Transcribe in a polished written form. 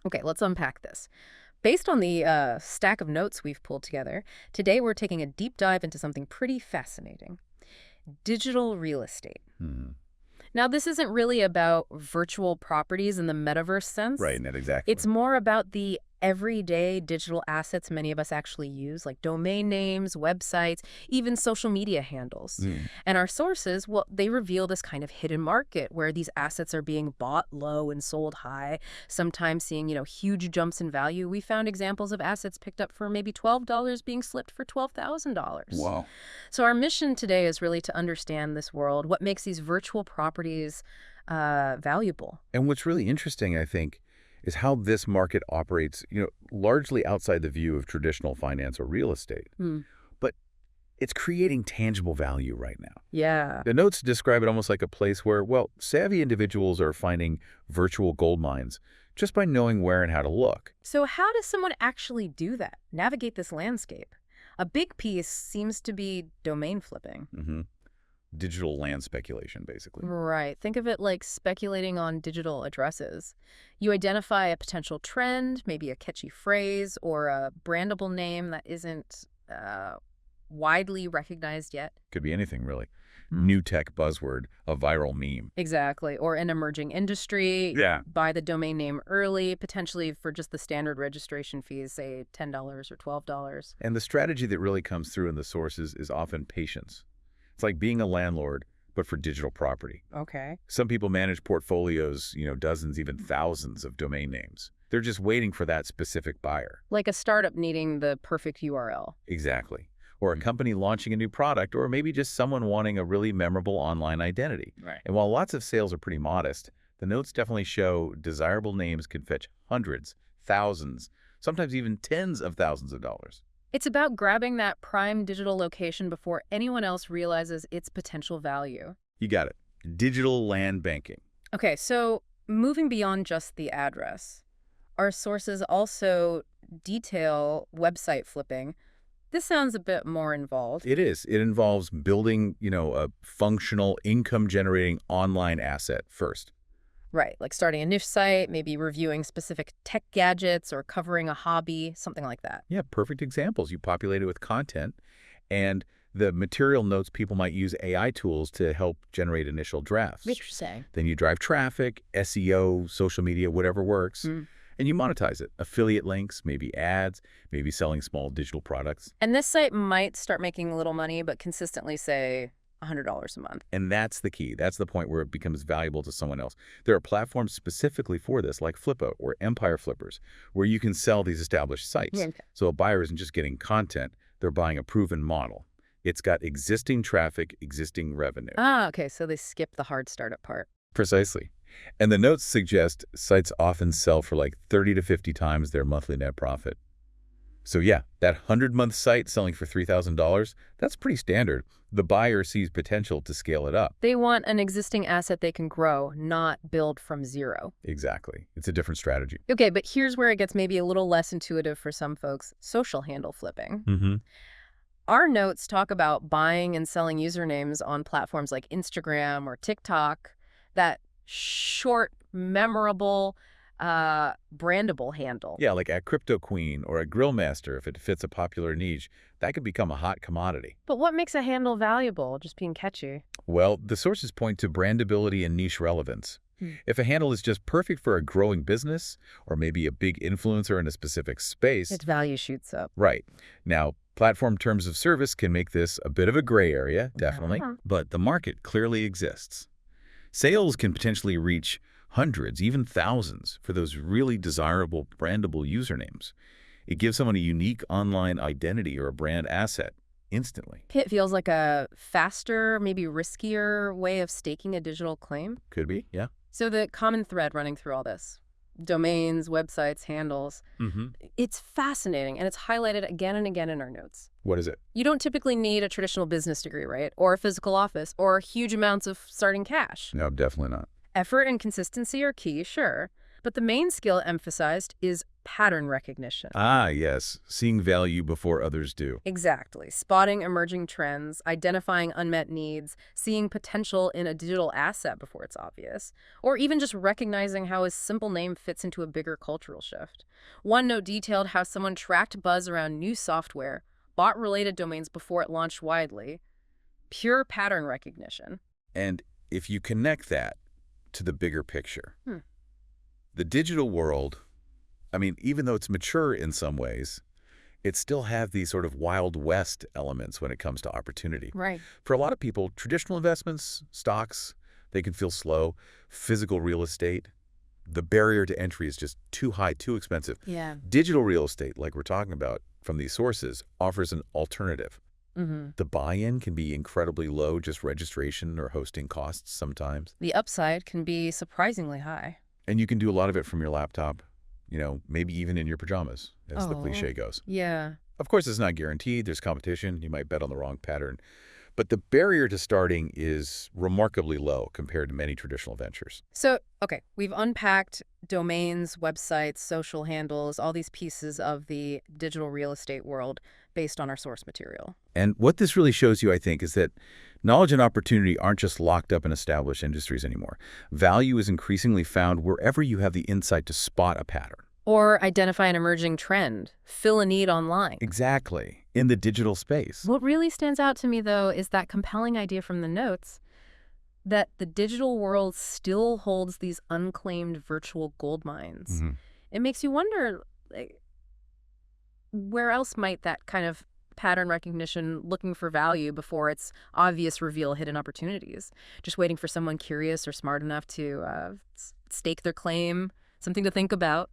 Okay, let's unpack this. Based on the stack of notes we've pulled together, today we're taking a deep dive into something pretty fascinating: digital real estate. Hmm. Now, this isn't really about virtual properties in the metaverse sense. Right, not exactly. It's more about the everyday digital assets many of us actually use, like domain names, websites, even social media handles. Mm. And our sources, well, they reveal this kind of hidden market where these assets are being bought low and sold high, sometimes seeing, huge jumps in value. We found examples of assets picked up for maybe $12 being slipped for $12,000. Wow. So our mission today is really to understand this world, what makes these virtual properties valuable. And what's really interesting, I think, is how this market operates, largely outside the view of traditional finance or real estate. Hmm. But it's creating tangible value right now. Yeah. The notes describe it almost like a place where, well, savvy individuals are finding virtual gold mines just by knowing where and how to look. So how does someone actually do that, navigate this landscape? A big piece seems to be domain flipping. Hmm. Digital land speculation, basically. Right. Think of it like speculating on digital addresses. You identify a potential trend, maybe a catchy phrase or a brandable name that isn't widely recognized yet. Could be anything, really. New tech buzzword, a viral meme. Exactly. Or an emerging industry. Yeah. Buy the domain name early, potentially for just the standard registration fees, say $10 or $12. And the strategy that really comes through in the sources is often patience. It's like being a landlord, but for digital property. Okay. Some people manage portfolios, dozens, even thousands of domain names. They're just waiting for that specific buyer. Like a startup needing the perfect URL. Exactly. Or a company launching a new product, or maybe just someone wanting a really memorable online identity. Right. And while lots of sales are pretty modest, the notes definitely show desirable names can fetch hundreds, thousands, sometimes even tens of thousands of dollars. It's about grabbing that prime digital location before anyone else realizes its potential value. You got it. Digital land banking. Okay, so moving beyond just the address, our sources also detail website flipping. This sounds a bit more involved. It is. It involves building, a functional income-generating online asset first. Right, like starting a niche site, maybe reviewing specific tech gadgets or covering a hobby, something like that. Yeah, perfect examples. You populate it with content, and the material notes people might use AI tools to help generate initial drafts. Interesting. Then you drive traffic, SEO, social media, whatever works, and you monetize it. Affiliate links, maybe ads, maybe selling small digital products. And this site might start making a little money, but consistently say $100 a month. And that's the key. That's the point where it becomes valuable to someone else. There are platforms specifically for this, like Flippa or Empire Flippers, where you can sell these established sites. Yeah. So a buyer isn't just getting content, they're buying a proven model. It's got existing traffic, existing revenue. Ah, okay, so they skip the hard startup part. Precisely. And the notes suggest sites often sell for like 30 to 50 times their monthly net profit. So yeah, that 100-month site selling for $3,000, that's pretty standard. The buyer sees potential to scale it up. They want an existing asset they can grow, not build from zero. Exactly. It's a different strategy. Okay, but here's where it gets maybe a little less intuitive for some folks: social handle flipping. Mm-hmm. Our notes talk about buying and selling usernames on platforms like Instagram or TikTok, that short, memorable, brandable handle. Yeah, like a Crypto Queen or a Grill Master, if it fits a popular niche, that could become a hot commodity. But what makes a handle valuable? Just being catchy. Well, the sources point to brandability and niche relevance. If a handle is just perfect for a growing business or maybe a big influencer in a specific space, Its value shoots up. right. Now, platform terms of service can make this a bit of a gray area, definitely, but the market clearly exists. Sales can potentially reach hundreds, even thousands, for those really desirable, brandable usernames. It gives someone a unique online identity or a brand asset instantly. It feels like a faster, maybe riskier way of staking a digital claim. Could be, yeah. So the common thread running through all this: domains, websites, handles. It's fascinating, and it's highlighted again and again in our notes. What is it? You don't typically need a traditional business degree, right? Or a physical office, or huge amounts of starting cash. No, definitely not. Effort and consistency are key, sure, But the main skill emphasized is pattern recognition. Ah, yes, seeing value before others do. Exactly. Spotting emerging trends, identifying unmet needs, seeing potential in a digital asset before it's obvious, or even just recognizing how a simple name fits into a bigger cultural shift. One note detailed how someone tracked buzz around new software, bought related domains before it launched widely. Pure pattern recognition. And if you connect that to the bigger picture, Hmm. the digital world, I mean, even though it's mature in some ways, it still has these sort of Wild West elements when it comes to opportunity. Right. For a lot of people, traditional investments, stocks, they can feel slow. Physical real estate, the barrier to entry is just too high, too expensive. Yeah. Digital real estate, like we're talking about from these sources, offers an alternative. The buy-in can be incredibly low, just registration or hosting costs sometimes. The upside can be surprisingly high. And you can do a lot of it from your laptop, maybe even in your pajamas, as the Oh. cliche goes. Yeah. Of course, it's not guaranteed. There's competition. You might bet on the wrong pattern. But the barrier to starting is remarkably low compared to many traditional ventures. So, okay, we've unpacked domains, websites, social handles, all these pieces of the digital real estate world based on our source material. And what this really shows you, I think, is that knowledge and opportunity aren't just locked up in established industries anymore. Value is increasingly found wherever you have the insight to spot a pattern. Or identify an emerging trend, fill a need online. Exactly, in the digital space. What really stands out to me, though, is that compelling idea from the notes that the digital world still holds these unclaimed virtual gold mines. It makes you wonder, like, where else might that kind of pattern recognition, looking for value before it's obvious, reveal hidden opportunities? Just waiting for someone curious or smart enough to stake their claim, something to think about.